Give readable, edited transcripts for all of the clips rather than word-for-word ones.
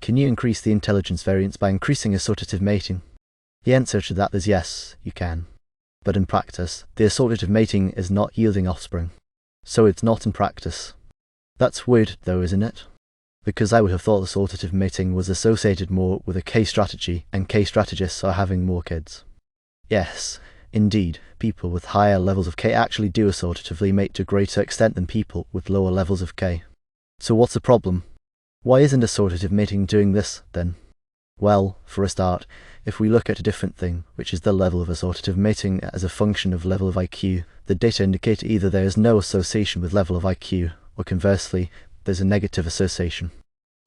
Can you increase the intelligence variance by increasing assortative mating? The answer to that is yes, you can. But in practice, the assortative mating is not yielding offspring. So it's not in practice. That's weird though, isn't it? Because I would have thought assortative mating was associated more with a K strategy, and K strategists are having more kids. Yes, indeed, people with higher levels of K actually do assortatively mate to a greater extent than people with lower levels of K. So what's the problem? Why isn't assortative mating doing this, then? Well, for a start, if we look at a different thing, which is the level of assortative mating as a function of level of IQ, the data indicate either there is no association with level of IQ, or conversely, there's a negative association.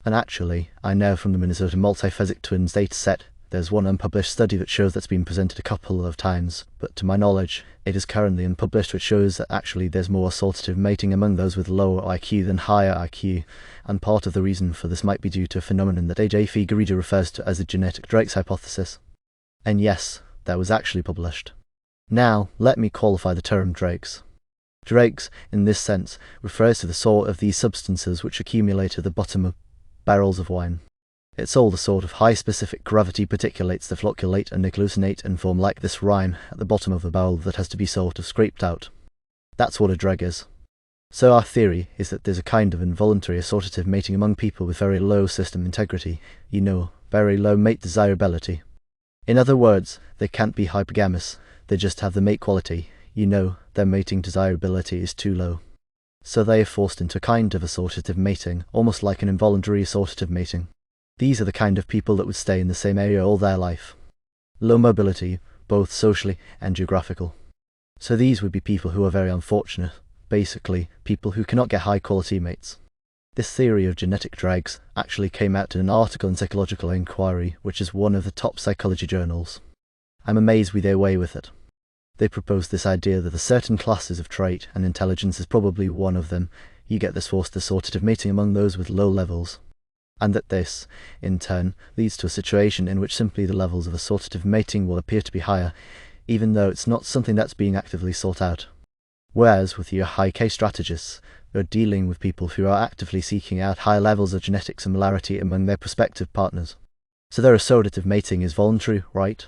And actually, I know from the Minnesota multiphasic twins dataset, there's one unpublished study that shows that's been presented a couple of times, but to my knowledge, it is currently unpublished, which shows that actually there's more assortative mating among those with lower IQ than higher IQ, and part of the reason for this might be due to a phenomenon that A.J. Figueredo refers to as the genetic Drake's hypothesis. And yes, that was actually published. Now, let me qualify the term Drake's. Drake's, in this sense, refers to the sort of these substances which accumulate at the bottom of barrels of wine. It's all the sort of high specific gravity particulates that flocculate and agglutinate and form like this rime at the bottom of the barrel that has to be sort of scraped out. That's what a dreg is. So our theory is that there's a kind of involuntary assortative mating among people with very low system integrity, very low mate desirability. In other words, they can't be hypergamous, they just have the mate quality, their mating desirability is too low. So they are forced into a kind of assortative mating, almost like an involuntary assortative mating. These are the kind of people that would stay in the same area all their life. Low mobility, both socially and geographical. So these would be people who are very unfortunate, basically people who cannot get high quality mates. This theory of genetic drags actually came out in an article in Psychological Inquiry, which is one of the top psychology journals. I'm amazed we get away with it. They proposed this idea that a certain classes of trait, and intelligence is probably one of them, you get this forced assortative mating among those with low levels. And that this, in turn, leads to a situation in which simply the levels of assortative mating will appear to be higher, even though it's not something that's being actively sought out. Whereas with your high K strategists, you're dealing with people who are actively seeking out high levels of genetic similarity among their prospective partners. So their assortative mating is voluntary, right?